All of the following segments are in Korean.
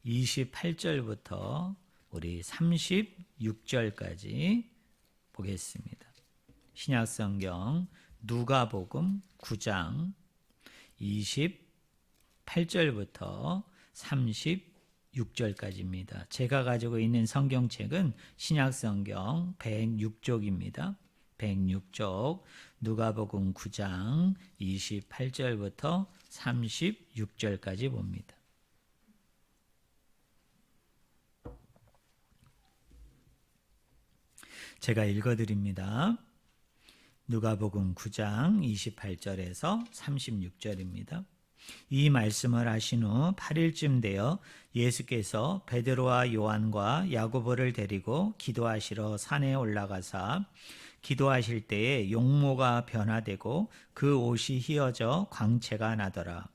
28절부터 우리 36절까지 보겠습니다. 신약성경 누가복음 9장 28절부터 36절까지입니다. 제가 가지고 있는 성경책은 신약성경 106쪽입니다. 106쪽 누가복음 9장 28절부터 36절까지 봅니다. 제가 읽어드립니다. 누가복음 9장 28절에서 36절입니다. 이 말씀을 하신 후 8일쯤 되어 예수께서 베드로와 요한과 야고보를 데리고 기도하시러 산에 올라가사 기도하실 때에 용모가 변화되고 그 옷이 휘어져 광채가 나더라.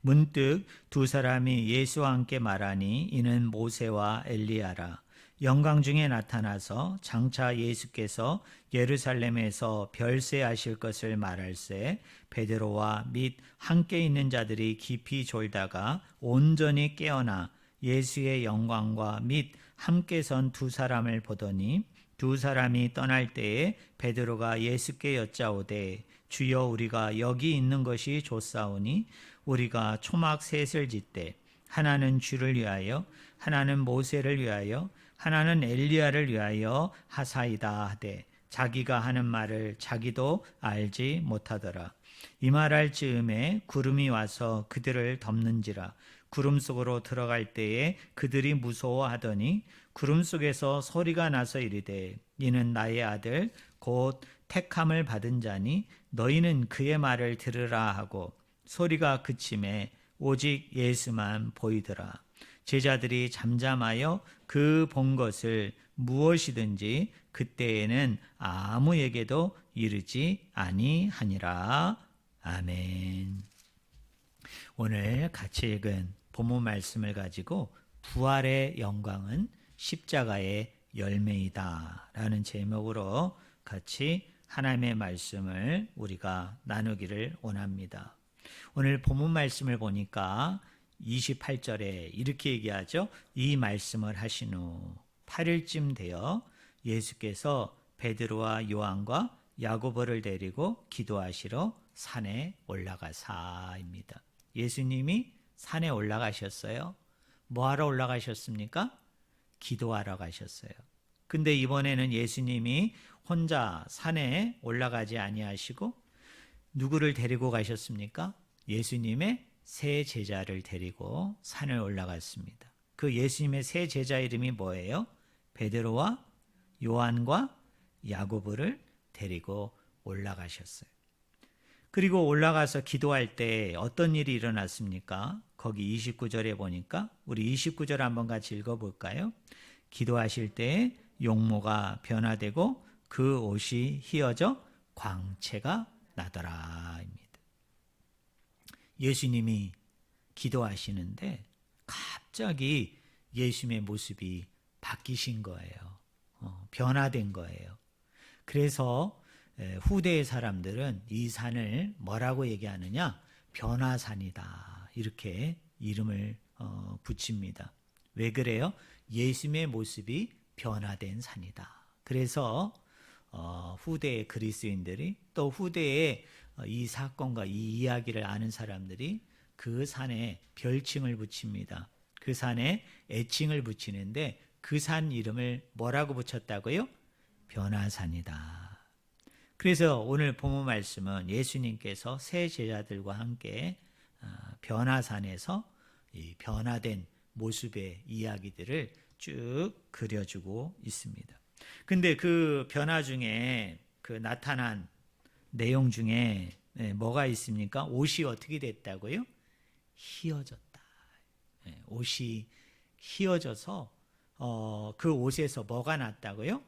문득 두 사람이 예수와 함께 말하니 이는 모세와 엘리야라. 영광 중에 나타나서 장차 예수께서 예루살렘에서 별세하실 것을 말할세 베드로와 및 함께 있는 자들이 깊이 졸다가 온전히 깨어나 예수의 영광과 및 함께 선 두 사람을 보더니 두 사람이 떠날 때에 베드로가 예수께 여짜오되 주여 우리가 여기 있는 것이 좋사오니 우리가 초막 셋을 짓되 하나는 주를 위하여 하나는 모세를 위하여 하나는 엘리야를 위하여 하사이다 하되 자기가 하는 말을 자기도 알지 못하더라. 이 말할 즈음에 구름이 와서 그들을 덮는지라. 구름 속으로 들어갈 때에 그들이 무서워하더니 구름 속에서 소리가 나서 이르되 이는 나의 아들 곧 택함을 받은 자니 너희는 그의 말을 들으라 하고 소리가 그침에 오직 예수만 보이더라. 제자들이 잠잠하여 그 본 것을 무엇이든지 그때에는 아무에게도 이르지 아니하니라. 아멘. 오늘 같이 읽은 본문 말씀을 가지고 부활의 영광은 십자가의 열매이다 라는 제목으로 같이 하나님의 말씀을 우리가 나누기를 원합니다. 오늘 본문 말씀을 보니까 28절에 이렇게 얘기하죠. 이 말씀을 하신 후 8일쯤 되어 예수께서 베드로와 요한과 야고보를 데리고 기도하시러 산에 올라가사입니다. 예수님이 산에 올라가셨어요. 뭐하러 올라가셨습니까? 기도하러 가셨어요. 근데 이번에는 예수님이 혼자 산에 올라가지 아니하시고 누구를 데리고 가셨습니까? 예수님의 세 제자를 데리고 산을 올라갔습니다. 그 예수님의 세 제자 이름이 뭐예요? 베드로와 요한과 야고보를 데리고 올라가셨어요. 그리고 올라가서 기도할 때 어떤 일이 일어났습니까? 거기 29절에 보니까 우리 29절 한번 같이 읽어볼까요? 기도하실 때 용모가 변화되고 그 옷이 휘어져 광채가 나더라입니다. 예수님이 기도하시는데 갑자기 예수님의 모습이 바뀌신 거예요. 변화된 거예요. 그래서 후대의 사람들은 이 산을 뭐라고 얘기하느냐? 변화산이다. 이렇게 이름을 붙입니다. 왜 그래요? 예수님의 모습이 변화된 산이다. 그래서 후대의 그리스도인들이 또 후대의 이 사건과 이 이야기를 아는 사람들이 그 산에 별칭을 붙입니다. 그 산에 애칭을 붙이는데 그 산 이름을 뭐라고 붙였다고요? 변화산이다. 그래서 오늘 본문 말씀은 예수님께서 세 제자들과 함께 변화산에서 이 변화된 모습의 이야기들을 쭉 그려주고 있습니다. 근데 그 변화 중에 그 나타난 내용 중에 뭐가 있습니까? 옷이 어떻게 됐다고요? 휘어졌다. 옷이 휘어져서 그 옷에서 뭐가 났다고요?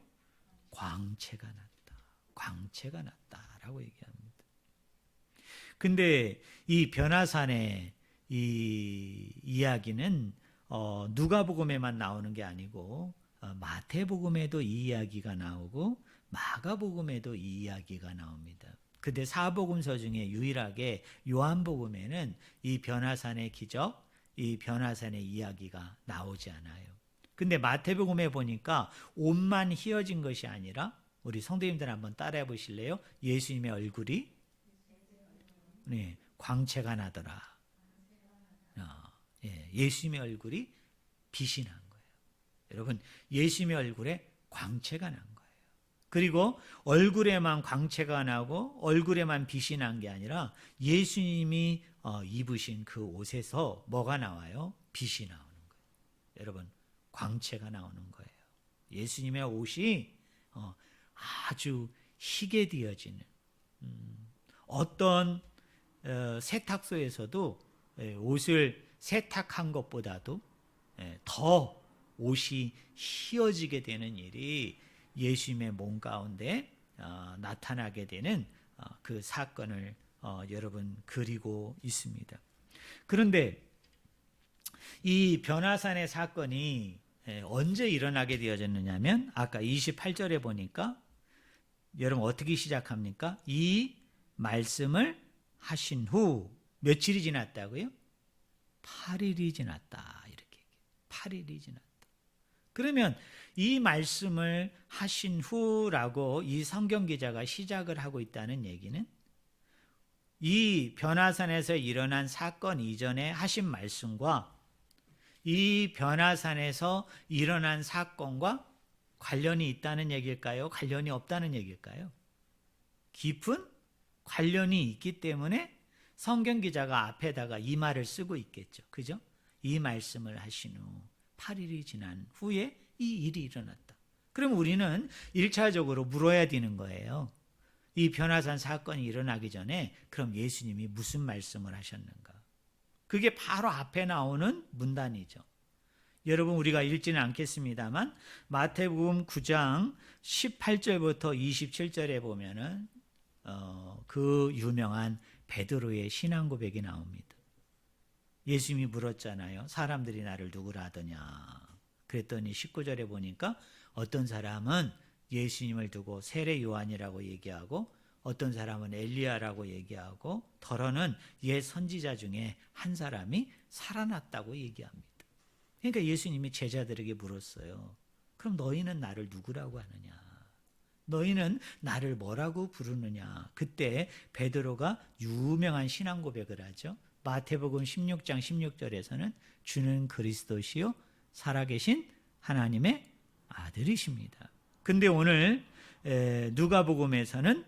광채가 났다. 광채가 났다라고 얘기합니다. 근데 이 변화산의 이 이야기는 누가복음에만 나오는 게 아니고 마태복음에도 이 이야기가 나오고 마가복음에도 이 이야기가 나옵니다. 근데 사복음서 중에 유일하게 요한복음에는 이 변화산의 기적, 이 변화산의 이야기가 나오지 않아요. 근데 마태복음에 보니까 옷만 휘어진 것이 아니라, 우리 성도님들 한번 따라해 보실래요? 예수님의 얼굴이 광채가 나더라. 예수님의 얼굴이 빛이 난 거예요. 여러분, 예수님의 얼굴에 광채가 난 거예요. 그리고 얼굴에만 광채가 나고 얼굴에만 빛이 난 게 아니라 예수님이 입으신 그 옷에서 뭐가 나와요? 빛이 나오는 거예요. 여러분, 광채가 나오는 거예요. 예수님의 옷이 아주 희게 되어지는, 어떤 세탁소에서도 옷을 세탁한 것보다도 더 옷이 휘어지게 되는 일이 예수님의 몸 가운데 나타나게 되는 그 사건을 여러분 그리고 있습니다. 그런데 이 변화산의 사건이 언제 일어나게 되어졌느냐면, 아까 28절에 보니까 여러분 어떻게 시작합니까? 이 말씀을 하신 후 며칠이 지났다고요? 8일이 지났다. 이렇게 8일이 지났다. 그러면 이 말씀을 하신 후라고 이 성경 기자가 시작을 하고 있다는 얘기는, 이 변화산에서 일어난 사건 이전에 하신 말씀과 이 변화산에서 일어난 사건과 관련이 있다는 얘기일까요? 관련이 없다는 얘기일까요? 깊은 관련이 있기 때문에 성경 기자가 앞에다가 이 말을 쓰고 있겠죠. 그죠? 이 말씀을 하신 후 8일이 지난 후에 이 일이 일어났다. 그럼 우리는 1차적으로 물어야 되는 거예요. 이 변화산 사건이 일어나기 전에 그럼 예수님이 무슨 말씀을 하셨는가? 그게 바로 앞에 나오는 문단이죠. 여러분, 우리가 읽지는 않겠습니다만 마태복음 9장 18절부터 27절에 보면은 그 유명한 베드로의 신앙 고백이 나옵니다. 예수님이 물었잖아요. 사람들이 나를 누구라 하더냐. 그랬더니 19절에 보니까 어떤 사람은 예수님을 두고 세례 요한이라고 얘기하고, 어떤 사람은 엘리야라고 얘기하고, 더러는 옛 선지자 중에 한 사람이 살아났다고 얘기합니다. 그러니까 예수님이 제자들에게 물었어요. 그럼 너희는 나를 누구라고 하느냐? 너희는 나를 뭐라고 부르느냐? 그때 베드로가 유명한 신앙 고백을 하죠. 마태복음 16장 16절에서는 주는 그리스도시요 살아계신 하나님의 아들이십니다. 근데 오늘 누가복음에서는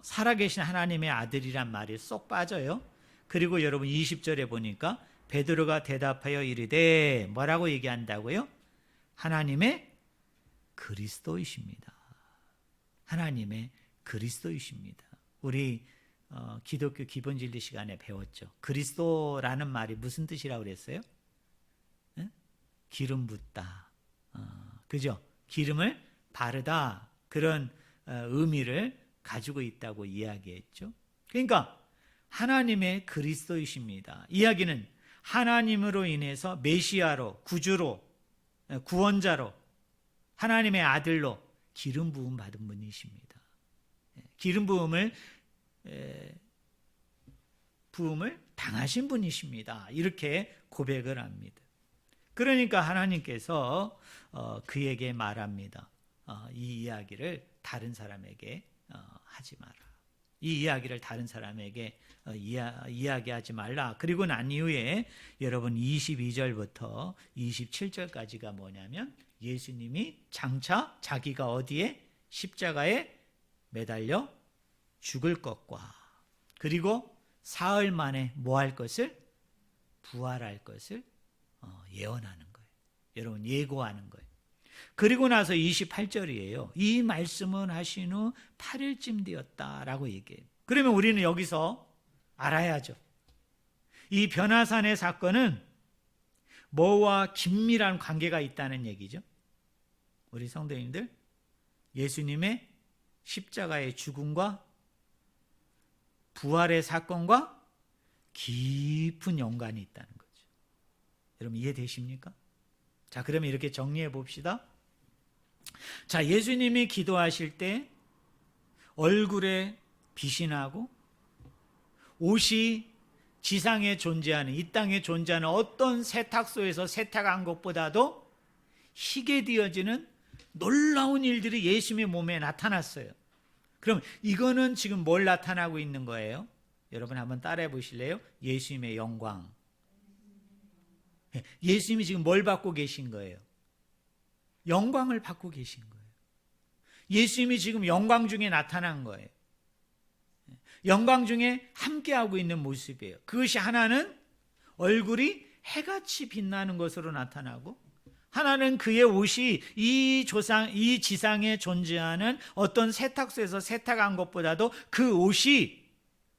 살아계신 하나님의 아들이란 말이 쏙 빠져요. 그리고 여러분 20절에 보니까 베드로가 대답하여 이르되 뭐라고 얘기한다고요? 하나님의 그리스도이십니다. 하나님의 그리스도이십니다. 우리 기독교 기본 진리 시간에 배웠죠. 그리스도라는 말이 무슨 뜻이라고 그랬어요? 기름 붓다. 그죠? 기름을 바르다. 그런 의미를 가지고 있다고 이야기했죠. 그러니까 하나님의 그리스도이십니다. 이야기는 하나님으로 인해서 메시아로, 구주로, 구원자로, 하나님의 아들로 기름 부음 받은 분이십니다. 기름 부음을 당하신 분이십니다. 이렇게 고백을 합니다. 그러니까 하나님께서 그에게 말합니다. 이 이야기를 다른 사람에게 하지 마라. 이 이야기를 다른 사람에게 이야기하지 말라. 그리고 난 이후에 여러분 22절부터 27절까지가 뭐냐면, 예수님이 장차 자기가 어디에? 십자가에 매달려 죽을 것과, 그리고 사흘 만에 뭐 할 것을? 부활할 것을 예언하는 거예요. 여러분, 예고하는 거예요. 그리고 나서 28절이에요. 이 말씀은 하신 후 8일쯤 되었다라고 얘기해요. 그러면 우리는 여기서 알아야죠. 이 변화산의 사건은 뭐와 긴밀한 관계가 있다는 얘기죠. 우리 성도님들, 예수님의 십자가의 죽음과 부활의 사건과 깊은 연관이 있다는 거죠. 여러분 이해되십니까? 자, 그러면 이렇게 정리해 봅시다. 자, 예수님이 기도하실 때 얼굴에 빛이 나고 옷이 지상에 존재하는, 이 땅에 존재하는 어떤 세탁소에서 세탁한 것보다도 희게 되어지는 놀라운 일들이 예수님의 몸에 나타났어요. 그럼 이거는 지금 뭘 나타나고 있는 거예요? 여러분 한번 따라해 보실래요? 예수님의 영광. 예수님이 지금 뭘 받고 계신 거예요? 영광을 받고 계신 거예요. 예수님이 지금 영광 중에 나타난 거예요. 영광 중에 함께하고 있는 모습이에요. 그것이 하나는 얼굴이 해같이 빛나는 것으로 나타나고, 하나는 그의 옷이 이 지상에 존재하는 어떤 세탁소에서 세탁한 것보다도 그 옷이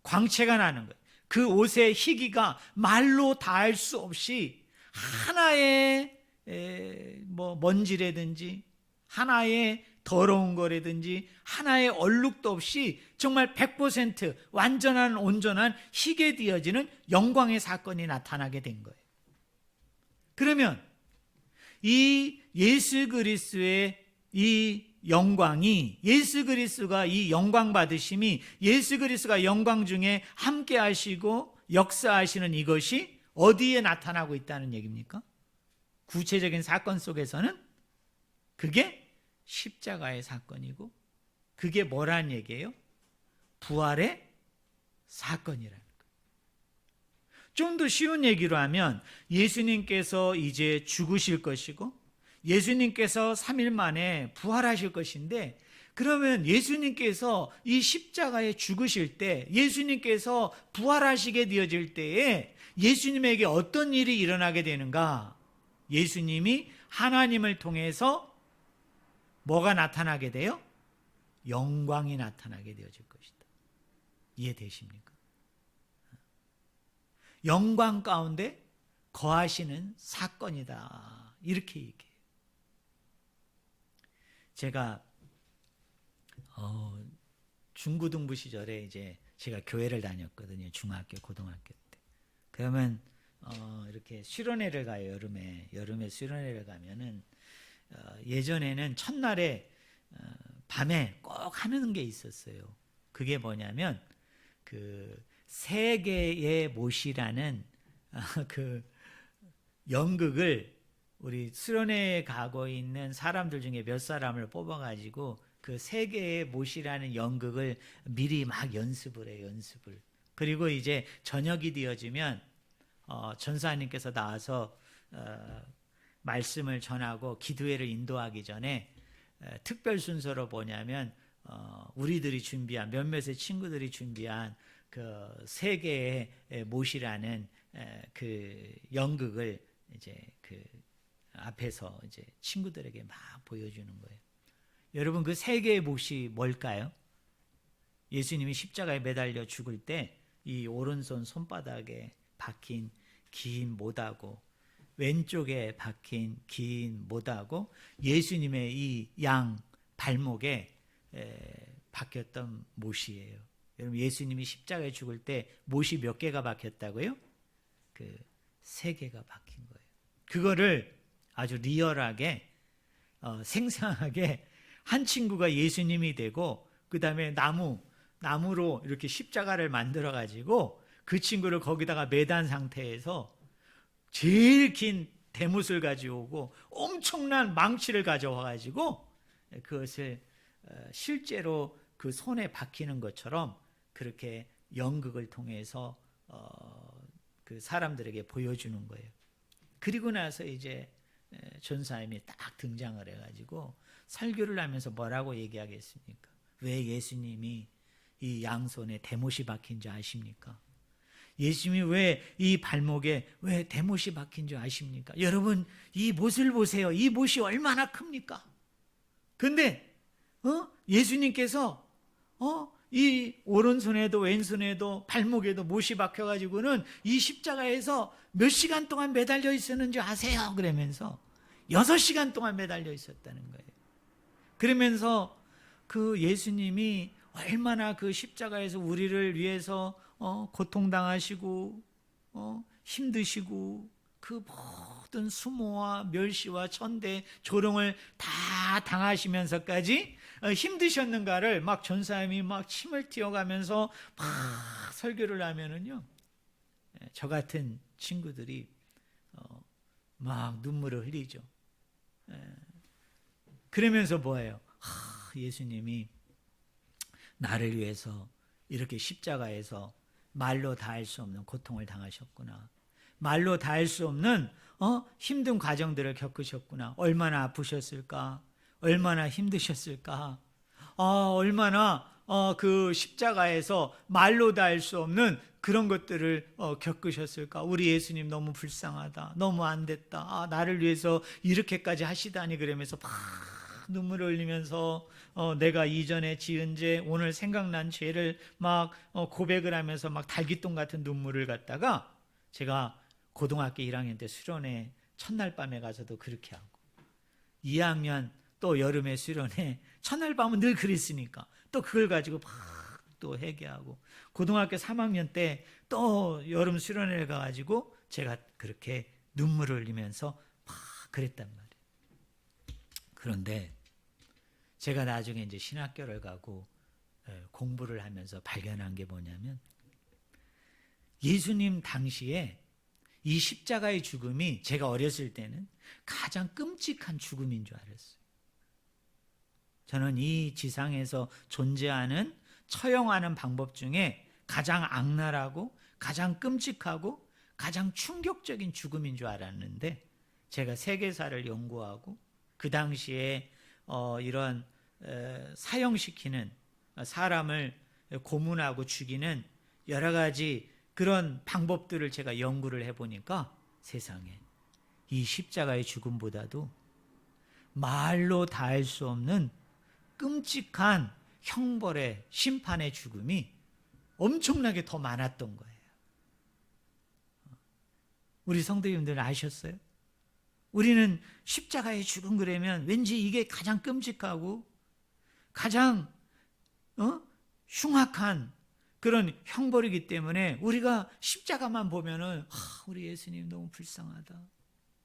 광채가 나는 거예요. 그 옷의 희기가 말로 다할 수 없이 하나의 먼지라든지 하나의 더러운 거라든지 하나의 얼룩도 없이 정말 100% 완전한 온전한 희게 되어지는 영광의 사건이 나타나게 된 거예요. 그러면 이 예수 그리스도의 이 영광이, 예수 그리스도가 이 영광 받으심이, 예수 그리스도가 영광 중에 함께 하시고 역사하시는 이것이 어디에 나타나고 있다는 얘기입니까? 구체적인 사건 속에서는 그게 십자가의 사건이고, 그게 뭐란 얘기예요? 부활의 사건이라는 거예요. 좀 더 쉬운 얘기로 하면 예수님께서 이제 죽으실 것이고 예수님께서 3일 만에 부활하실 것인데, 그러면 예수님께서 이 십자가에 죽으실 때, 예수님께서 부활하시게 되어질 때에 예수님에게 어떤 일이 일어나게 되는가? 예수님이 하나님을 통해서 뭐가 나타나게 돼요? 영광이 나타나게 되어질 것이다. 이해되십니까? 영광 가운데 거하시는 사건이다. 이렇게 얘기해요. 제가 중고등부 시절에 이제 제가 교회를 다녔거든요. 중학교, 고등학교 때. 그러면 이렇게 수련회를 가요. 여름에 수련회를 가면은 예전에는 첫날에 밤에 꼭 하는 게 있었어요. 그게 뭐냐면 그 세계의 못이라는 그 연극을 우리 수련회에 가고 있는 사람들 중에 몇 사람을 뽑아가지고 그 세계의 못이라는 연극을 미리 막 연습을 해요. 연습을. 그리고 이제 저녁이 되어지면 전사님께서 나와서 말씀을 전하고 기도회를 인도하기 전에 특별 순서로 뭐냐면 우리들이 준비한, 몇몇의 친구들이 준비한 그 세계의 못이라는 그 연극을 이제 그 앞에서 이제 친구들에게 막 보여주는 거예요. 여러분, 그 세계의 못이 뭘까요? 예수님이 십자가에 매달려 죽을 때 이 오른손 손바닥에 박힌 긴 못하고 왼쪽에 박힌 긴 못하고 예수님의 이 양 발목에 박혔던 못이에요. 여러분, 예수님이 십자가에 죽을 때 못이 몇 개가 박혔다고요? 그 3개가 박힌 거예요. 그거를 아주 리얼하게 생생하게 한 친구가 예수님이 되고, 그 다음에 나무로 이렇게 십자가를 만들어 가지고 그 친구를 거기다가 매단 상태에서 제일 긴 대못을 가져오고 엄청난 망치를 가져와 가지고 그것을 실제로 그 손에 박히는 것처럼 그렇게 연극을 통해서 그 사람들에게 보여주는 거예요. 그리고 나서 이제 전사님이 딱 등장을 해가지고 설교를 하면서 뭐라고 얘기하겠습니까? 왜 예수님이 이 양손에 대못이 박힌 줄 아십니까? 예수님이 왜 이 발목에 왜 대못이 박힌 줄 아십니까? 여러분, 이 못을 보세요. 이 못이 얼마나 큽니까? 근데 예수님께서 이 오른손에도 왼손에도 발목에도 못이 박혀가지고는 이 십자가에서 몇 시간 동안 매달려 있었는지 아세요? 그러면서 6시간 동안 매달려 있었다는 거예요. 그러면서 그 예수님이 얼마나 그 십자가에서 우리를 위해서 고통당하시고 힘드시고 그 모든 수모와 멸시와 천대 조롱을 다 당하시면서까지 힘드셨는가를 막 전사님이 막 침을 튀어가면서 막 설교를 하면은요, 저 같은 친구들이 막 눈물을 흘리죠. 그러면서 뭐예요? 예수님이 나를 위해서 이렇게 십자가에서 말로 다할 수 없는 고통을 당하셨구나. 말로 다할 수 없는 힘든 과정들을 겪으셨구나. 얼마나 아프셨을까? 얼마나 힘드셨을까? 얼마나 그 십자가에서 말로 다 할 수 없는 그런 것들을 겪으셨을까? 우리 예수님 너무 불쌍하다. 너무 안 됐다. 나를 위해서 이렇게까지 하시다니. 그러면서 막 눈물을 흘리면서 내가 이전에 지은 죄, 오늘 생각난 죄를 막 고백을 하면서 막 달기똥 같은 눈물을 갖다가, 제가 고등학교 1학년 때 수련회 첫날 밤에 가서도 그렇게 하고, 2학년 또 여름에 수련회 첫날 밤은 늘 그랬으니까 또 그걸 가지고 막 또 회개하고, 고등학교 3학년 때 또 여름 수련회를 가가지고 제가 그렇게 눈물을 흘리면서 막 그랬단 말이에요. 그런데 제가 나중에 이제 신학교를 가고 공부를 하면서 발견한 게 뭐냐면, 예수님 당시에 이 십자가의 죽음이 제가 어렸을 때는 가장 끔찍한 죽음인 줄 알았어요. 저는 이 지상에서 존재하는 처형하는 방법 중에 가장 악랄하고 가장 끔찍하고 가장 충격적인 죽음인 줄 알았는데, 제가 세계사를 연구하고 그 당시에 이런 사형시키는, 사람을 고문하고 죽이는 여러 가지 그런 방법들을 제가 연구를 해보니까, 세상에 이 십자가의 죽음보다도 말로 다할 수 없는 끔찍한 형벌의 심판의 죽음이 엄청나게 더 많았던 거예요. 우리 성도님들 아셨어요? 우리는 십자가의 죽음 그러면 왠지 이게 가장 끔찍하고 가장 흉악한 그런 형벌이기 때문에, 우리가 십자가만 보면은 우리 예수님 너무 불쌍하다.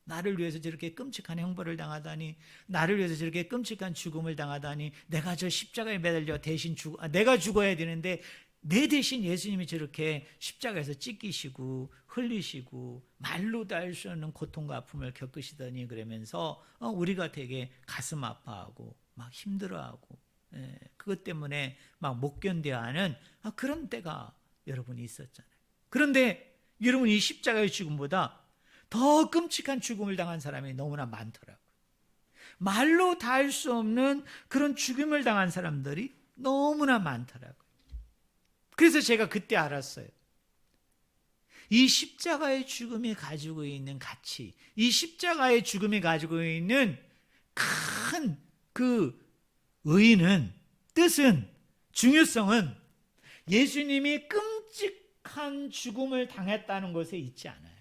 나를 위해서 저렇게 끔찍한 형벌을 당하다니, 나를 위해서 저렇게 끔찍한 죽음을 당하다니, 내가 저 십자가에 매달려 대신 내가 죽어야 되는데 내 대신 예수님이 저렇게 십자가에서 찢기시고 흘리시고 말로 다 할 수 없는 고통과 아픔을 겪으시더니, 그러면서 우리가 되게 가슴 아파하고 막 힘들어하고, 그것 때문에 막 못 견뎌하는 그런 때가 여러분이 있었잖아요. 그런데 여러분, 이 십자가의 죽음보다 더 끔찍한 죽음을 당한 사람이 너무나 많더라고요. 말로 다 할 수 없는 그런 죽음을 당한 사람들이 너무나 많더라고요. 그래서 제가 그때 알았어요. 이 십자가의 죽음이 가지고 있는 가치, 이 십자가의 죽음이 가지고 있는 큰 그 의의는, 뜻은, 중요성은 예수님이 끔찍한 죽음을 당했다는 것에 있지 않아요.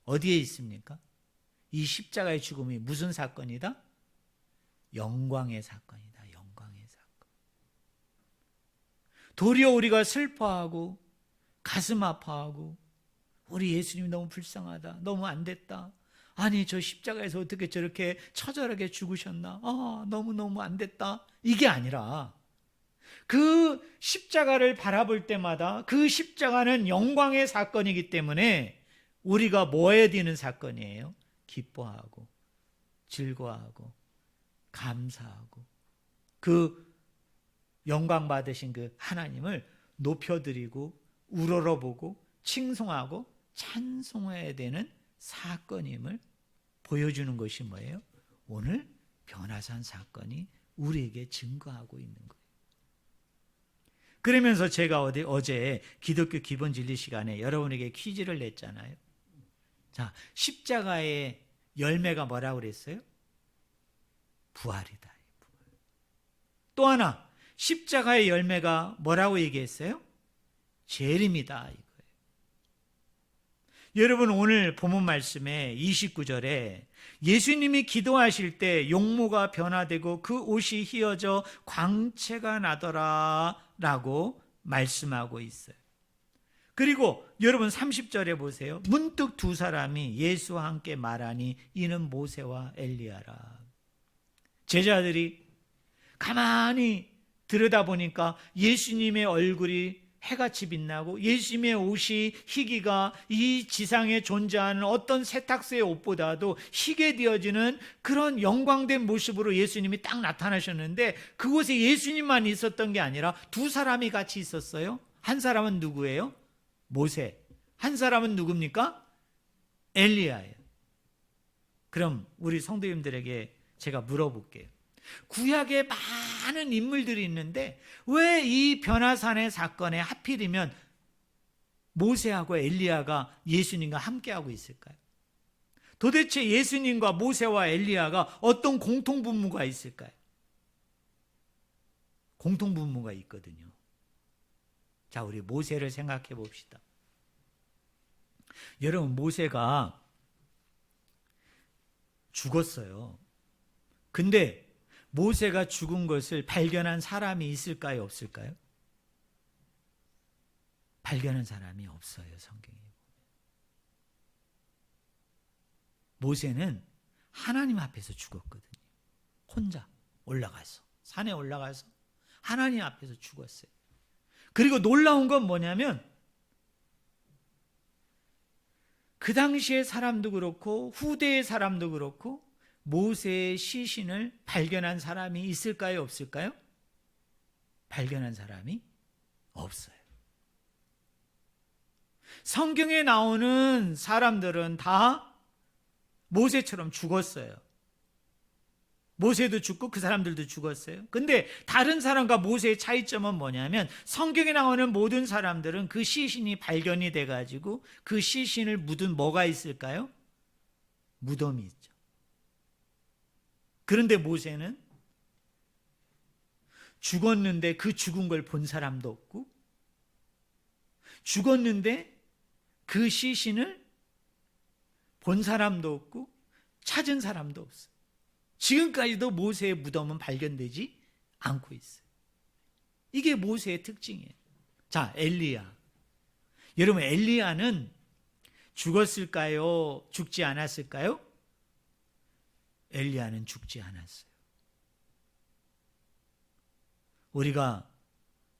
어디에 있습니까? 이 십자가의 죽음이 무슨 사건이다? 영광의 사건이다. 영광의 사건. 도리어 우리가 슬퍼하고 가슴 아파하고, 우리 예수님이 너무 불쌍하다, 너무 안 됐다, 아니 저 십자가에서 어떻게 저렇게 처절하게 죽으셨나, 너무너무 안 됐다, 이게 아니라 그 십자가를 바라볼 때마다 그 십자가는 영광의 사건이기 때문에 우리가 뭐 해야 되는 사건이에요? 기뻐하고 즐거워하고 감사하고 그 영광 받으신 그 하나님을 높여드리고 우러러보고 칭송하고 찬송해야 되는 사건임을 보여주는 것이 뭐예요? 오늘 변화산 사건이 우리에게 증거하고 있는 거예요. 그러면서 제가 어제 기독교 기본 진리 시간에 여러분에게 퀴즈를 냈잖아요. 자, 십자가의 열매가 뭐라고 그랬어요? 부활이다. 또 하나, 십자가의 열매가 뭐라고 얘기했어요? 재림이다, 이거예요. 여러분, 오늘 본문 말씀에 29절에 예수님이 기도하실 때 용모가 변화되고 그 옷이 휘어져 광채가 나더라 라고 말씀하고 있어요. 그리고 여러분 30절에 보세요. 문득 두 사람이 예수와 함께 말하니 이는 모세와 엘리야라. 제자들이 가만히 들여다보니까 예수님의 얼굴이 해같이 빛나고 예수님의 옷이 희기가 이 지상에 존재하는 어떤 세탁소의 옷보다도 희게 되어지는 그런 영광된 모습으로 예수님이 딱 나타나셨는데, 그곳에 예수님만 있었던 게 아니라 두 사람이 같이 있었어요. 한 사람은 누구예요? 모세. 한 사람은 누굽니까? 엘리야예요. 그럼 우리 성도님들에게 제가 물어볼게요. 구약에 많은 인물들이 있는데 왜 이 변화산의 사건에 하필이면 모세하고 엘리야가 예수님과 함께하고 있을까요? 도대체 예수님과 모세와 엘리야가 어떤 공통분모가 있을까요? 공통분모가 있거든요. 자, 우리 모세를 생각해 봅시다. 여러분, 모세가 죽었어요. 근데 모세가 죽은 것을 발견한 사람이 있을까요? 없을까요? 발견한 사람이 없어요, 성경에. 모세는 하나님 앞에서 죽었거든요. 혼자 올라가서, 산에 올라가서 하나님 앞에서 죽었어요. 그리고 놀라운 건 뭐냐면 그 당시의 사람도 그렇고 후대의 사람도 그렇고 모세의 시신을 발견한 사람이 있을까요? 없을까요? 발견한 사람이 없어요. 성경에 나오는 사람들은 다 모세처럼 죽었어요. 모세도 죽고 그 사람들도 죽었어요. 근데 다른 사람과 모세의 차이점은 뭐냐면 성경에 나오는 모든 사람들은 그 시신이 발견이 돼가지고 그 시신을 묻은 뭐가 있을까요? 무덤이 있죠. 그런데 모세는 죽었는데 그 죽은 걸 본 사람도 없고, 죽었는데 그 시신을 본 사람도 없고 찾은 사람도 없어요. 지금까지도 모세의 무덤은 발견되지 않고 있어요. 이게 모세의 특징이에요. 자, 엘리야. 여러분, 엘리야는 죽었을까요? 죽지 않았을까요? 엘리야는 죽지 않았어요. 우리가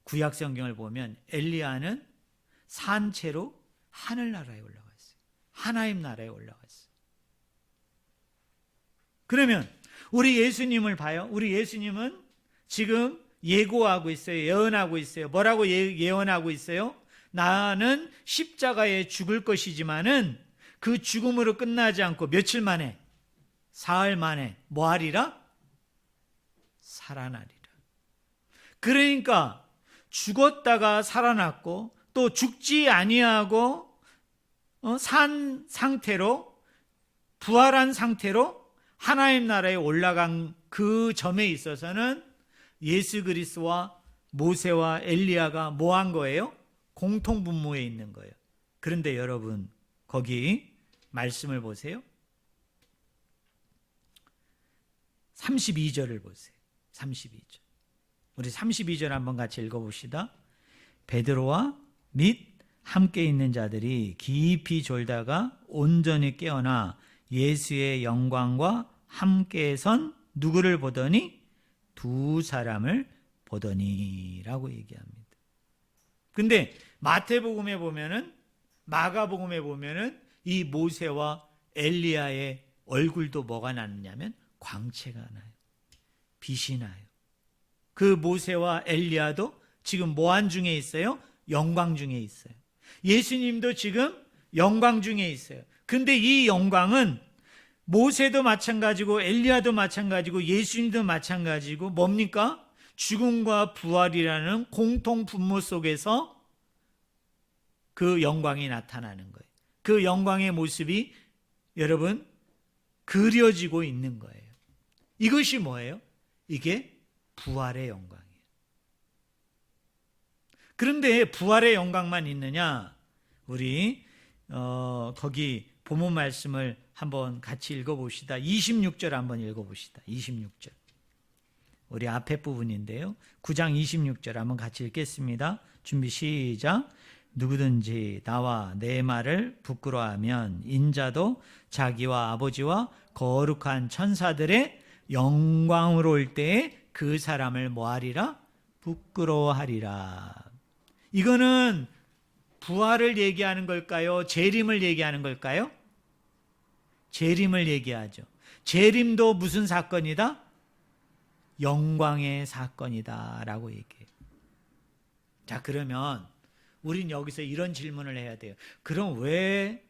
구약 성경을 보면 엘리야는 산채로 하늘나라에 올라갔어요. 하나님 나라에 올라갔어요. 그러면 우리 예수님을 봐요. 우리 예수님은 지금 예고하고 있어요. 예언하고 있어요. 뭐라고 예언하고 있어요? 나는 십자가에 죽을 것이지만은 그 죽음으로 끝나지 않고 며칠 만에, 사흘 만에 뭐 하리라? 살아나리라. 그러니까 죽었다가 살아났고 또 죽지 아니하고 산 상태로, 부활한 상태로 하나님 나라에 올라간 그 점에 있어서는 예수 그리스도와 모세와 엘리야가 뭐 한 거예요? 공통분모에 있는 거예요. 그런데 여러분, 거기 말씀을 보세요. 32절을 보세요. 32절. 우리 32절 한번 같이 읽어봅시다. 베드로와 및 함께 있는 자들이 깊이 졸다가 온전히 깨어나 예수의 영광과 함께 선 누구를 보더니? 두 사람을 보더니 라고 얘기합니다. 근데 마태복음에 보면은, 마가복음에 보면은 이 모세와 엘리야의 얼굴도 뭐가 나느냐면 광채가 나요. 빛이 나요. 그 모세와 엘리야도 지금 뭐한 중에 있어요? 영광 중에 있어요. 예수님도 지금 영광 중에 있어요. 근데 이 영광은 모세도 마찬가지고 엘리야도 마찬가지고 예수님도 마찬가지고 뭡니까? 죽음과 부활이라는 공통 분모 속에서 그 영광이 나타나는 거예요. 그 영광의 모습이 여러분 그려지고 있는 거예요. 이것이 뭐예요? 이게 부활의 영광이에요. 그런데 부활의 영광만 있느냐? 우리 거기 본문 말씀을 한번 같이 읽어봅시다. 26절 한번 읽어봅시다. 26절. 우리 앞에 부분인데요. 9장 26절 한번 같이 읽겠습니다. 준비 시작. 누구든지 나와 내 말을 부끄러워하면 인자도 자기와 아버지와 거룩한 천사들의 영광으로 올 때에 그 사람을 뭐하리라? 부끄러워하리라. 이거는 부활을 얘기하는 걸까요? 재림을 얘기하는 걸까요? 재림을 얘기하죠. 재림도 무슨 사건이다? 영광의 사건이다 라고 얘기해요. 자, 그러면 우린 여기서 이런 질문을 해야 돼요. 그럼 왜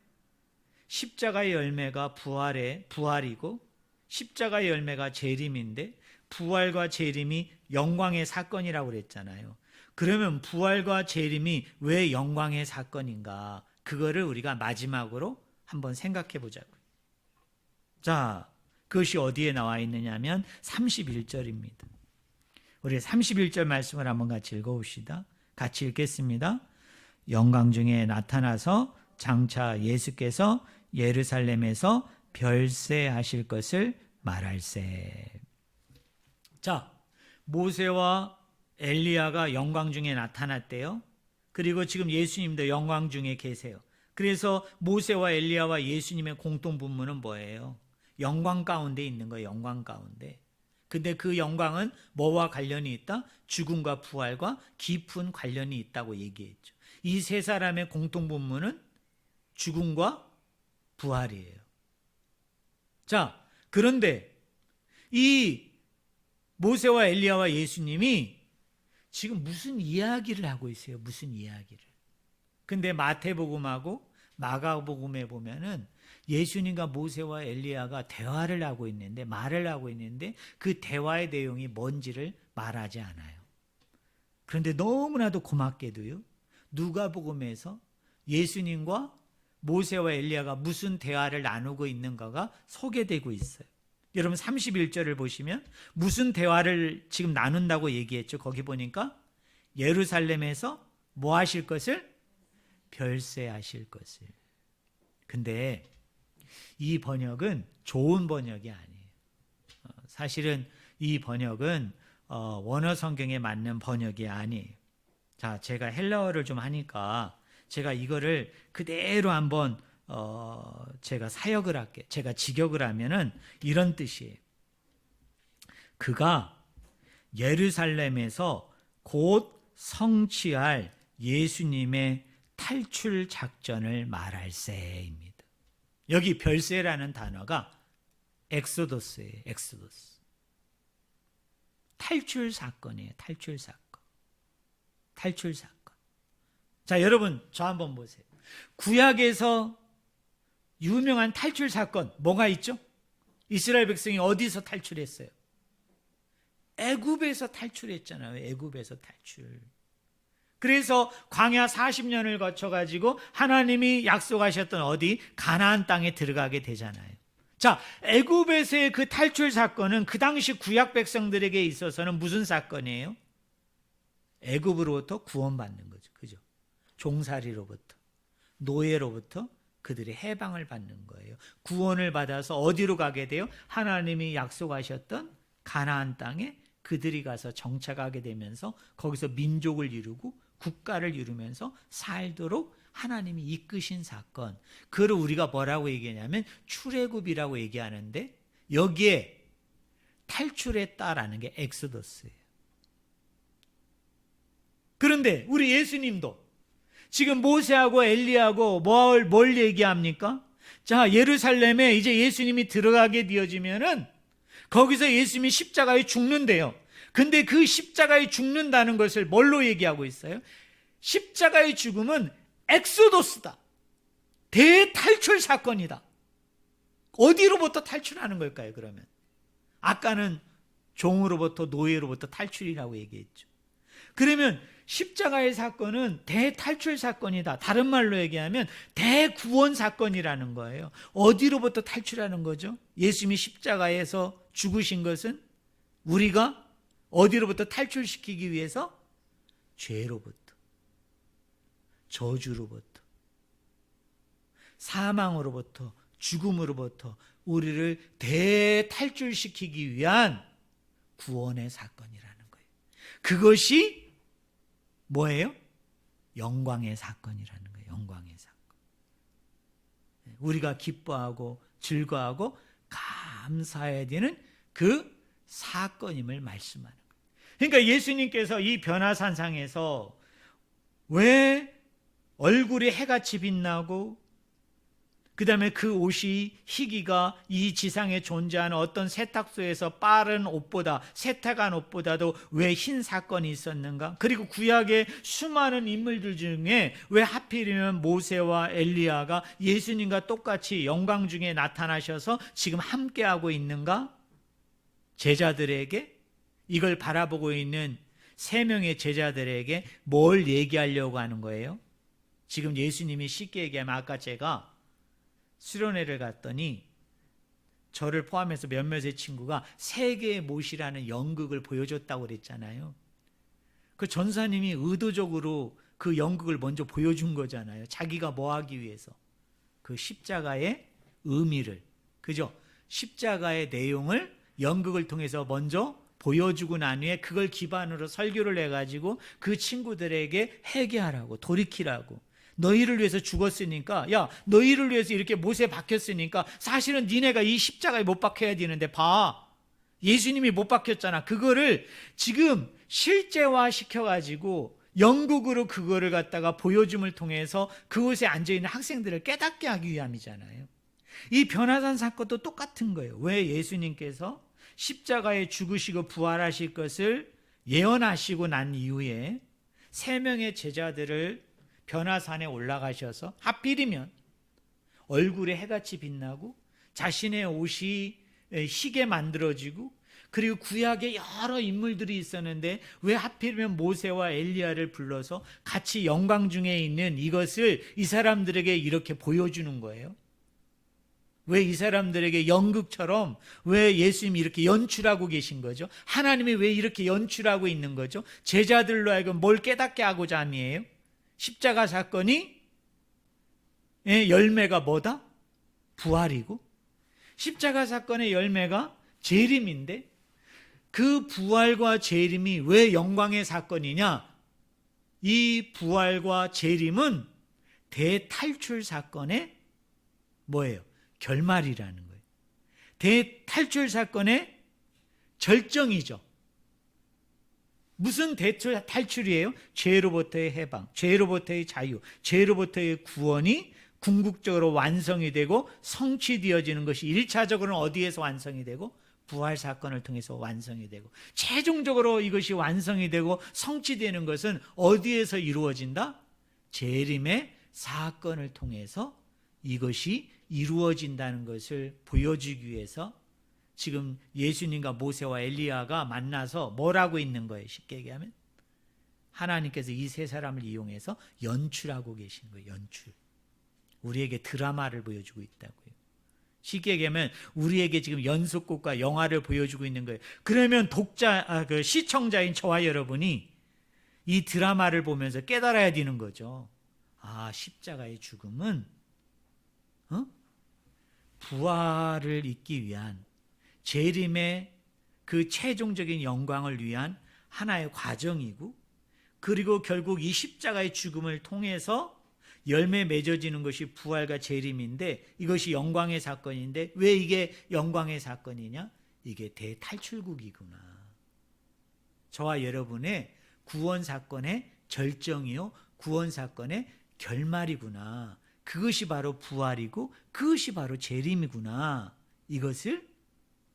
십자가의 열매가 부활이고 십자가의 열매가 재림인데 부활과 재림이 영광의 사건이라고 그랬잖아요. 그러면 부활과 재림이 왜 영광의 사건인가? 그거를 우리가 마지막으로 한번 생각해 보자고요. 자, 그것이 어디에 나와 있느냐면 31절입니다. 우리 31절 말씀을 한번 같이 읽어봅시다. 같이 읽겠습니다. 영광 중에 나타나서 장차 예수께서 예루살렘에서 별세하실 것을 말할세. 자, 모세와 엘리야가 영광 중에 나타났대요. 그리고 지금 예수님도 영광 중에 계세요. 그래서 모세와 엘리야와 예수님의 공통 분모는 뭐예요? 영광 가운데 있는 거예요. 영광 가운데. 근데 그 영광은 뭐와 관련이 있다? 죽음과 부활과 깊은 관련이 있다고 얘기했죠. 이 세 사람의 공통 분모는 죽음과 부활이에요. 자, 그런데 이 모세와 엘리야와 예수님이 지금 무슨 이야기를 하고 있어요? 무슨 이야기를. 근데 마태복음하고 마가복음에 보면은 예수님과 모세와 엘리야가 대화를 하고 있는데, 말을 하고 있는데 그 대화의 내용이 뭔지를 말하지 않아요. 그런데 너무나도 고맙게도요, 누가복음에서 예수님과 모세와 엘리야가 무슨 대화를 나누고 있는가가 소개되고 있어요. 여러분 31절을 보시면 무슨 대화를 지금 나눈다고 얘기했죠? 거기 보니까 예루살렘에서 뭐 하실 것을? 별세하실 것을. 근데 이 번역은 좋은 번역이 아니에요. 사실은 이 번역은 원어 성경에 맞는 번역이 아니에요. 자, 제가 헬라어를 좀 하니까 제가 이거를 그대로 한번 제가 사역을 할게요. 제가 직역을 하면은 이런 뜻이에요. 그가 예루살렘에서 곧 성취할 예수님의 탈출 작전을 말할세입니다. 여기 별세라는 단어가 엑소더스예요. 엑소더스. 탈출 사건이에요. 탈출 사건. 탈출 사건. 자, 여러분 저 한번 보세요. 구약에서 유명한 탈출 사건 뭐가 있죠? 이스라엘 백성이 어디서 탈출했어요? 애굽에서 탈출했잖아요. 애굽에서 탈출. 그래서 광야 40년을 거쳐가지고 하나님이 약속하셨던 어디? 가나안 땅에 들어가게 되잖아요. 자, 애굽에서의 그 탈출 사건은 그 당시 구약 백성들에게 있어서는 무슨 사건이에요? 애굽으로부터 구원받는 거죠. 그죠? 종살이로부터, 노예로부터 그들이 해방을 받는 거예요. 구원을 받아서 어디로 가게 돼요? 하나님이 약속하셨던 가나안 땅에 그들이 가서 정착하게 되면서 거기서 민족을 이루고 국가를 이루면서 살도록 하나님이 이끄신 사건. 그걸 우리가 뭐라고 얘기하냐면 출애굽이라고 얘기하는데 여기에 탈출했다라는 게 엑소더스예요. 그런데 우리 예수님도 지금 모세하고 엘리야하고 뭘 얘기합니까? 자, 예루살렘에 이제 예수님이 들어가게 되어지면은 거기서 예수님이 십자가에 죽는데요. 근데 그 십자가에 죽는다는 것을 뭘로 얘기하고 있어요? 십자가의 죽음은 엑소도스다. 대탈출 사건이다. 어디로부터 탈출하는 걸까요, 그러면? 아까는 종으로부터 노예로부터 탈출이라고 얘기했죠. 그러면 십자가의 사건은 대탈출 사건이다. 다른 말로 얘기하면 대구원 사건이라는 거예요. 어디로부터 탈출하는 거죠? 예수님이 십자가에서 죽으신 것은 우리가 어디로부터 탈출시키기 위해서? 죄로부터, 저주로부터, 사망으로부터, 죽음으로부터 우리를 대탈출시키기 위한 구원의 사건이라는 거예요. 그것이 뭐예요? 영광의 사건이라는 거예요. 영광의 사건. 우리가 기뻐하고 즐거워하고 감사해야 되는 그 사건임을 말씀하는 거예요. 그러니까 예수님께서 이 변화산상에서 왜 얼굴에 해같이 빛나고 그 다음에 그 옷이 희기가 이 지상에 존재하는 어떤 세탁소에서 빠른 옷보다 세탁한 옷보다도 왜 흰 사건이 있었는가? 그리고 구약의 수많은 인물들 중에 왜 하필이면 모세와 엘리야가 예수님과 똑같이 영광 중에 나타나셔서 지금 함께하고 있는가? 제자들에게, 이걸 바라보고 있는 3명의 제자들에게 뭘 얘기하려고 하는 거예요? 지금 예수님이 쉽게 얘기하면, 아까 제가 수련회를 갔더니 저를 포함해서 몇몇의 친구가 세계의 못이라는 연극을 보여줬다고 그랬잖아요. 그 전사님이 의도적으로 그 연극을 먼저 보여준 거잖아요. 자기가 뭐 하기 위해서. 그 십자가의 의미를, 그죠? 십자가의 내용을 연극을 통해서 먼저 보여주고 난 후에 그걸 기반으로 설교를 해가지고 그 친구들에게 회개하라고, 돌이키라고. 너희를 위해서 죽었으니까, 야, 너희를 위해서 이렇게 못에 박혔으니까 사실은 니네가 이 십자가에 못 박혀야 되는데 봐, 예수님이 못 박혔잖아. 그거를 지금 실제화 시켜가지고 연극으로 그거를 갖다가 보여줌을 통해서 그곳에 앉아있는 학생들을 깨닫게 하기 위함이잖아요. 이 변화산 사건도 똑같은 거예요. 왜 예수님께서 십자가에 죽으시고 부활하실 것을 예언하시고 난 이후에 3명의 제자들을 변화산에 올라가셔서 하필이면 얼굴에 해같이 빛나고 자신의 옷이 희게 만들어지고, 그리고 구약에 여러 인물들이 있었는데 왜 하필이면 모세와 엘리야를 불러서 같이 영광 중에 있는 이것을 이 사람들에게 이렇게 보여주는 거예요? 왜 이 사람들에게 연극처럼 왜 예수님이 이렇게 연출하고 계신 거죠? 하나님이 왜 이렇게 연출하고 있는 거죠? 제자들로 하여금 뭘 깨닫게 하고자 함이에요? 십자가 사건이 열매가 뭐다? 부활이고, 십자가 사건의 열매가 재림인데, 그 부활과 재림이 왜 영광의 사건이냐? 이 부활과 재림은 대탈출 사건의 뭐예요? 결말이라는 거예요. 대탈출 사건의 절정이죠. 무슨 탈출이에요? 죄로부터의 해방, 죄로부터의 자유, 죄로부터의 구원이 궁극적으로 완성이 되고 성취되어지는 것이 1차적으로는 어디에서 완성이 되고? 부활 사건을 통해서 완성이 되고, 최종적으로 이것이 완성이 되고 성취되는 것은 어디에서 이루어진다? 재림의 사건을 통해서 이것이 이루어진다는 것을 보여주기 위해서 지금 예수님과 모세와 엘리야가 만나서 뭘 하고 있는 거예요? 쉽게 얘기하면 하나님께서 이 3사람을 이용해서 연출하고 계신 거예요. 연출. 우리에게 드라마를 보여주고 있다고요. 쉽게 얘기하면 우리에게 지금 연속곡과 영화를 보여주고 있는 거예요. 그러면 시청자인 저와 여러분이 이 드라마를 보면서 깨달아야 되는 거죠. 아, 십자가의 죽음은 부활을 잇기 위한, 재림의 그 최종적인 영광을 위한 하나의 과정이고, 그리고 결국 이 십자가의 죽음을 통해서 열매 맺어지는 것이 부활과 재림인데, 이것이 영광의 사건인데, 왜 이게 영광의 사건이냐? 이게 대탈출국이구나. 저와 여러분의 구원 사건의 절정이요, 구원 사건의 결말이구나. 그것이 바로 부활이고 그것이 바로 재림이구나. 이것을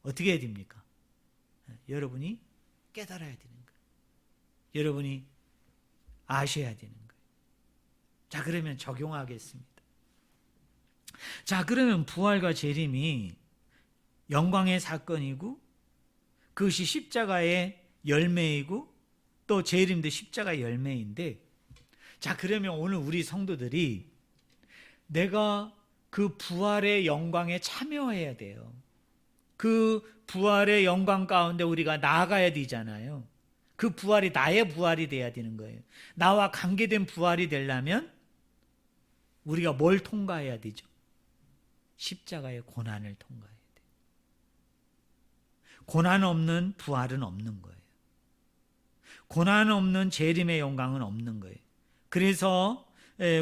어떻게 해야 됩니까? 여러분이 깨달아야 되는 거예요. 여러분이 아셔야 되는 거예요. 자, 그러면 적용하겠습니다. 자, 그러면 부활과 재림이 영광의 사건이고 그것이 십자가의 열매이고 또 재림도 십자가의 열매인데, 자, 그러면 오늘 우리 성도들이 내가 그 부활의 영광에 참여해야 돼요. 그 부활의 영광 가운데 우리가 나아가야 되잖아요. 그 부활이 나의 부활이 돼야 되는 거예요. 나와 관계된 부활이 되려면 우리가 뭘 통과해야 되죠? 십자가의 고난을 통과해야 돼요. 고난 없는 부활은 없는 거예요. 고난 없는 재림의 영광은 없는 거예요. 그래서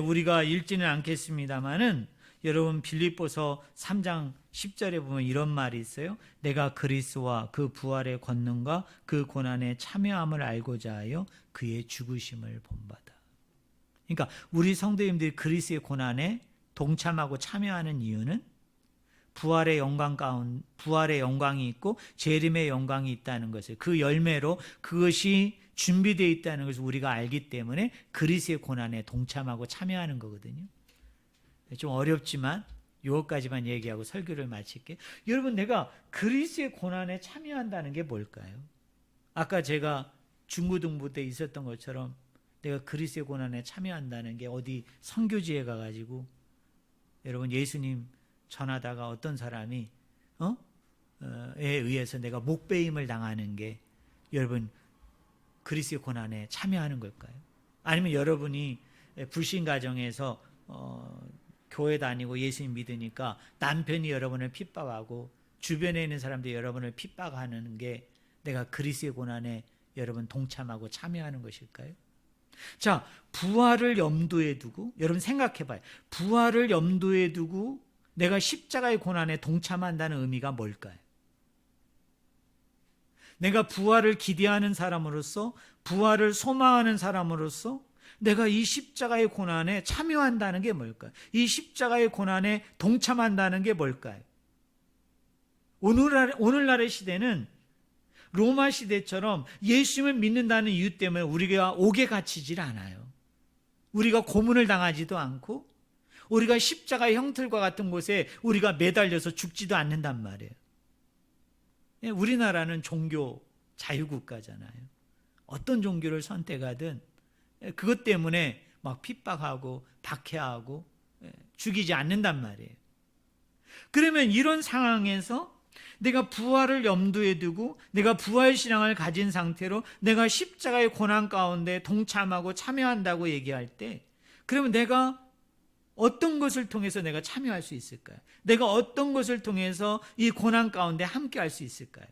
우리가 읽지는 않겠습니다만은 여러분 빌립보서 3장 10절에 보면 이런 말이 있어요. 내가 그리스도와 그 부활의 권능과 그 고난의 참여함을 알고자 하여 그의 죽으심을 본받아. 그러니까 우리 성도님들이 그리스도의 고난에 동참하고 참여하는 이유는 부활의 영광이 있고 재림의 영광이 있다는 것을, 그 열매로 그것이 준비되어 있다는 것을 우리가 알기 때문에 그리스도의 고난에 동참하고 참여하는 거거든요. 좀 어렵지만 이것까지만 얘기하고 설교를 마칠게요. 여러분, 내가 그리스도의 고난에 참여한다는 게 뭘까요? 아까 제가 중고등부 때 있었던 것처럼 내가 그리스도의 고난에 참여한다는 게 어디 선교지에 가가지고 여러분 예수님 전하다가 어떤 사람이 에 의해서 내가 목베임을 당하는 게 여러분 그리스도의 고난에 참여하는 걸까요? 아니면 여러분이 불신 가정에서 교회 다니고 예수님 믿으니까 남편이 여러분을 핍박하고 주변에 있는 사람들이 여러분을 핍박하는 게 내가 그리스도의 고난에 여러분 동참하고 참여하는 것일까요? 자, 부활을 염두에 두고 여러분 생각해 봐요. 부활을 염두에 두고 내가 십자가의 고난에 동참한다는 의미가 뭘까요? 내가 부활을 기대하는 사람으로서, 부활을 소망하는 사람으로서 내가 이 십자가의 고난에 참여한다는 게 뭘까요? 이 십자가의 고난에 동참한다는 게 뭘까요? 오늘날의 시대는 로마 시대처럼 예수님을 믿는다는 이유 때문에 우리가 옥에 갇히질 않아요. 우리가 고문을 당하지도 않고 우리가 십자가의 형틀과 같은 곳에 우리가 매달려서 죽지도 않는단 말이에요. 우리나라는 종교 자유국가잖아요. 어떤 종교를 선택하든 그것 때문에 막 핍박하고 박해하고 죽이지 않는단 말이에요. 그러면 이런 상황에서 내가 부활을 염두에 두고 내가 부활신앙을 가진 상태로 내가 십자가의 고난 가운데 동참하고 참여한다고 얘기할 때, 그러면 내가 어떤 것을 통해서 내가 참여할 수 있을까요? 내가 어떤 것을 통해서 이 고난 가운데 함께 할 수 있을까요?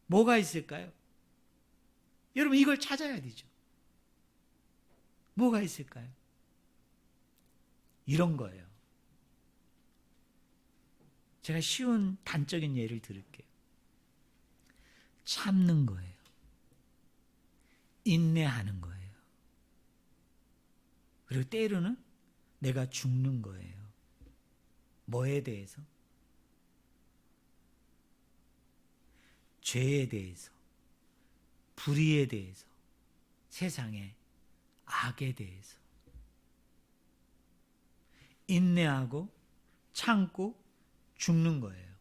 뭐가 있을까요? 여러분, 이걸 찾아야 되죠. 뭐가 있을까요? 이런 거예요. 제가 쉬운 단적인 예를 들을게요. 참는 거예요. 인내하는 거예요. 그리고 때로는 내가 죽는 거예요. 뭐에 대해서? 죄에 대해서, 불의에 대해서, 세상의 악에 대해서. 인내하고 참고 죽는 거예요.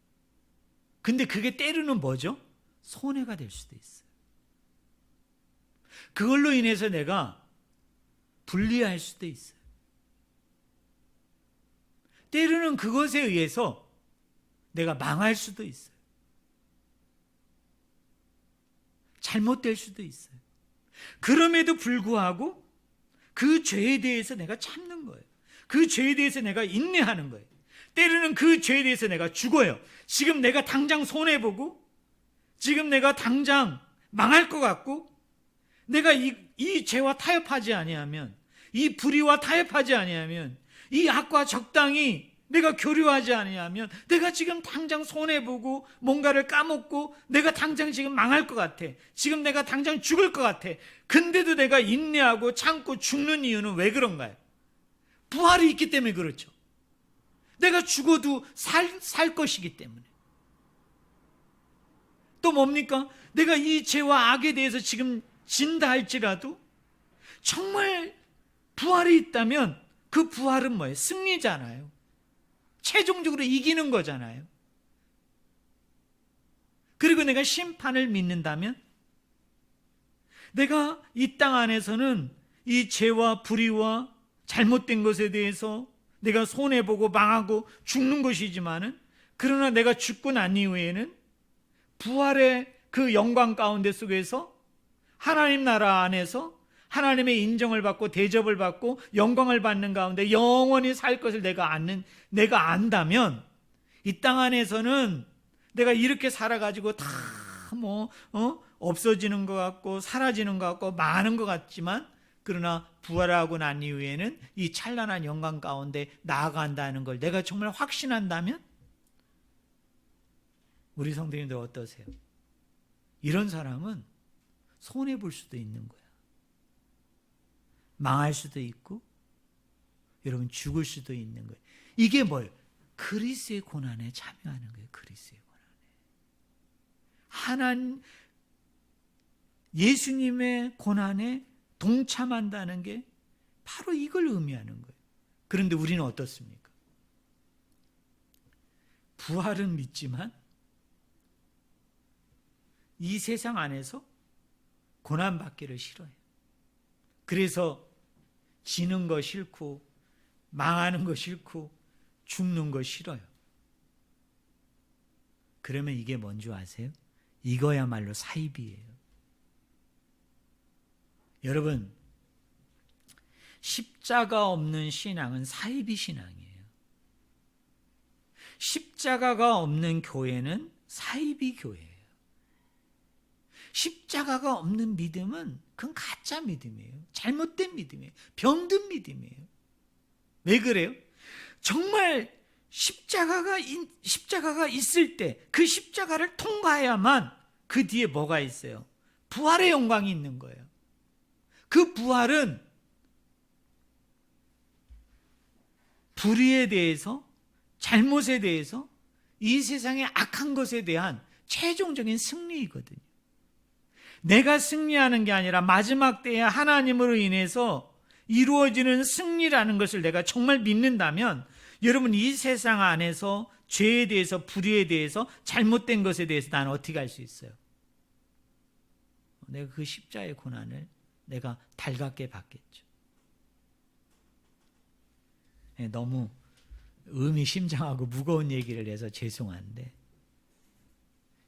근데 그게 때로는 뭐죠? 손해가 될 수도 있어요. 그걸로 인해서 내가 불리할 수도 있어요. 때로는 그것에 의해서 내가 망할 수도 있어요. 잘못될 수도 있어요. 그럼에도 불구하고 그 죄에 대해서 내가 참는 거예요. 그 죄에 대해서 내가 인내하는 거예요. 때로는 그 죄에 대해서 내가 죽어요. 지금 내가 당장 손해보고 지금 내가 당장 망할 것 같고 내가 이 죄와 타협하지 아니하면, 이 불의와 타협하지 아니하면, 이 악과 적당히 내가 교류하지 아니하면 내가 지금 당장 손해보고 뭔가를 까먹고 내가 당장 지금 망할 것 같아. 지금 내가 당장 죽을 것 같아. 근데도 내가 인내하고 참고 죽는 이유는 왜 그런가요? 부활이 있기 때문에 그렇죠. 내가 죽어도 살 것이기 때문에. 또 뭡니까? 내가 이 죄와 악에 대해서 지금 진다 할지라도 정말 부활이 있다면 그 부활은 뭐예요? 승리잖아요. 최종적으로 이기는 거잖아요. 그리고 내가 심판을 믿는다면 내가 이 땅 안에서는 이 죄와 불의와 잘못된 것에 대해서 내가 손해보고 망하고 죽는 것이지만은, 그러나 내가 죽고 난 이후에는 부활의 그 영광 가운데 속에서 하나님 나라 안에서 하나님의 인정을 받고 대접을 받고 영광을 받는 가운데 영원히 살 것을 내가 안다면, 이 땅 안에서는 내가 이렇게 살아가지고 다 없어지는 것 같고 사라지는 것 같고 많은 것 같지만, 그러나 부활하고 난 이후에는 이 찬란한 영광 가운데 나아간다는 걸 내가 정말 확신한다면, 우리 성도님들 어떠세요? 이런 사람은 손해볼 수도 있는 거야. 망할 수도 있고 여러분 죽을 수도 있는 거예요. 이게 뭐예요? 그리스도의 고난에 참여하는 거예요. 그리스도의 고난에. 예수님의 고난에 동참한다는 게 바로 이걸 의미하는 거예요. 그런데 우리는 어떻습니까? 부활은 믿지만 이 세상 안에서 고난받기를 싫어해요. 그래서 지는 거 싫고 망하는 거 싫고 죽는 거 싫어요. 그러면 이게 뭔지 아세요? 이거야말로 사이비예요. 여러분, 십자가 없는 신앙은 사이비 신앙이에요. 십자가가 없는 교회는 사이비 교회예요. 십자가가 없는 믿음은 그건 가짜 믿음이에요. 잘못된 믿음이에요. 병든 믿음이에요. 왜 그래요? 정말 십자가가 있을 때 그 십자가를 통과해야만 그 뒤에 뭐가 있어요? 부활의 영광이 있는 거예요. 그 부활은 불의에 대해서, 잘못에 대해서, 이 세상의 악한 것에 대한 최종적인 승리이거든요. 내가 승리하는 게 아니라 마지막 때에 하나님으로 인해서 이루어지는 승리라는 것을 내가 정말 믿는다면 여러분 이 세상 안에서 죄에 대해서, 불의에 대해서, 잘못된 것에 대해서 나는 어떻게 할 수 있어요? 내가 그 십자의 고난을 내가 달갑게 받겠죠. 너무 의미심장하고 무거운 얘기를 해서 죄송한데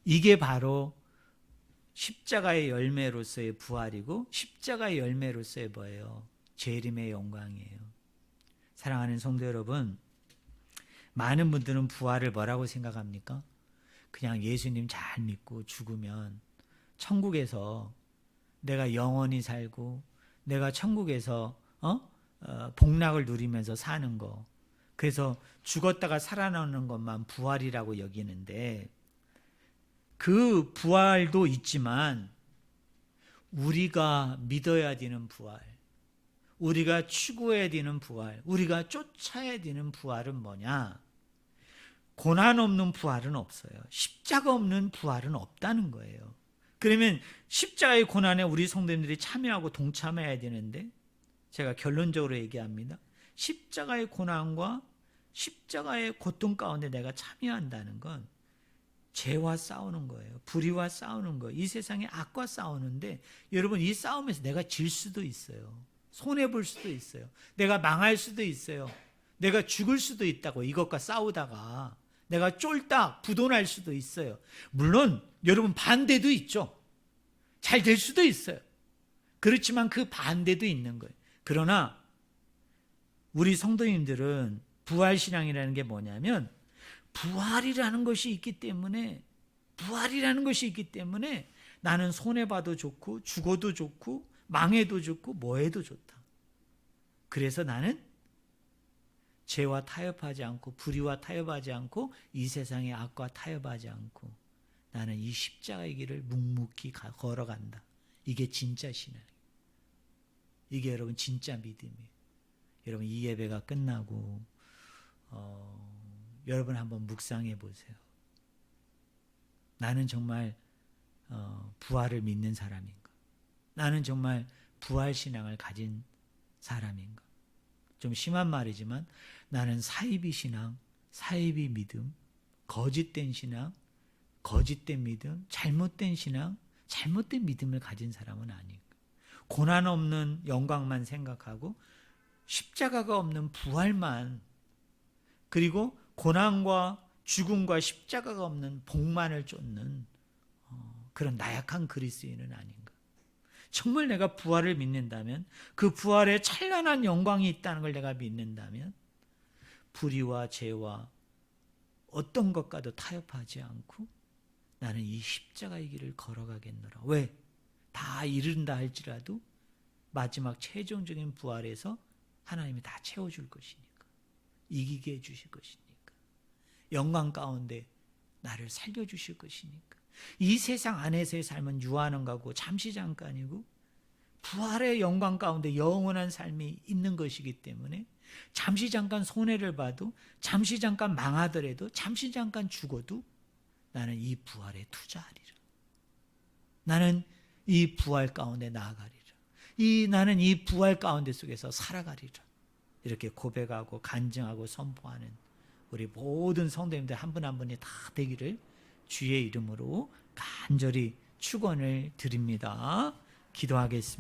이게 바로 십자가의 열매로서의 부활이고 십자가의 열매로서의 뭐예요? 재림의 영광이에요. 사랑하는 성도 여러분, 많은 분들은 부활을 뭐라고 생각합니까? 그냥 예수님 잘 믿고 죽으면 천국에서 내가 영원히 살고 내가 천국에서 복락을 누리면서 사는 거. 그래서 죽었다가 살아나는 것만 부활이라고 여기는데 그 부활도 있지만 우리가 믿어야 되는 부활, 우리가 추구해야 되는 부활, 우리가 쫓아야 되는 부활은 뭐냐? 고난 없는 부활은 없어요. 십자가 없는 부활은 없다는 거예요. 그러면 십자가의 고난에 우리 성도님들이 참여하고 동참해야 되는데 제가 결론적으로 얘기합니다. 십자가의 고난과 십자가의 고통 가운데 내가 참여한다는 건 죄와 싸우는 거예요. 불의와 싸우는 거예요. 이 세상의 악과 싸우는데 여러분 이 싸움에서 내가 질 수도 있어요. 손해볼 수도 있어요. 내가 망할 수도 있어요. 내가 죽을 수도 있다고 이것과 싸우다가 내가 쫄딱 부도날 수도 있어요. 물론 여러분 반대도 있죠. 잘 될 수도 있어요. 그렇지만 그 반대도 있는 거예요. 그러나 우리 성도님들은 부활신앙이라는 게 뭐냐면 부활이라는 것이 있기 때문에 나는 손해봐도 좋고 죽어도 좋고 망해도 좋고 뭐해도 좋다. 그래서 나는 죄와 타협하지 않고 불의와 타협하지 않고 이 세상의 악과 타협하지 않고 나는 이 십자가의 길을 묵묵히 걸어간다. 이게 진짜 신앙이에요. 이게 여러분 진짜 믿음이에요. 여러분 이 예배가 끝나고 여러분 한번 묵상해 보세요. 나는 정말 부활을 믿는 사람인가? 나는 정말 부활신앙을 가진 사람인가? 좀 심한 말이지만 나는 사이비 신앙, 사이비 믿음, 거짓된 신앙, 거짓된 믿음, 잘못된 신앙, 잘못된 믿음을 가진 사람은 아닌가? 고난 없는 영광만 생각하고 십자가가 없는 부활만, 그리고 고난과 죽음과 십자가가 없는 복만을 쫓는 그런 나약한 그리스도인은 아닌가? 정말 내가 부활을 믿는다면, 그 부활에 찬란한 영광이 있다는 걸 내가 믿는다면 불의와 죄와 어떤 것과도 타협하지 않고 나는 이 십자가의 길을 걸어가겠노라. 왜? 다 이른다 할지라도 마지막 최종적인 부활에서 하나님이 다 채워줄 것이니까, 이기게 해주실 것이니까, 영광 가운데 나를 살려주실 것이니까. 이 세상 안에서의 삶은 유한한 거고 잠시 잠깐이고 부활의 영광 가운데 영원한 삶이 있는 것이기 때문에 잠시 잠깐 손해를 봐도, 잠시 잠깐 망하더라도, 잠시 잠깐 죽어도 나는 이 부활에 투자하리라. 나는 이 부활 가운데 나아가리라. 나는 이 부활 가운데 속에서 살아가리라. 이렇게 고백하고 간증하고 선포하는 우리 모든 성도님들 한 분 한 분이 다 되기를 주의 이름으로 간절히 축원을 드립니다. 기도하겠습니다.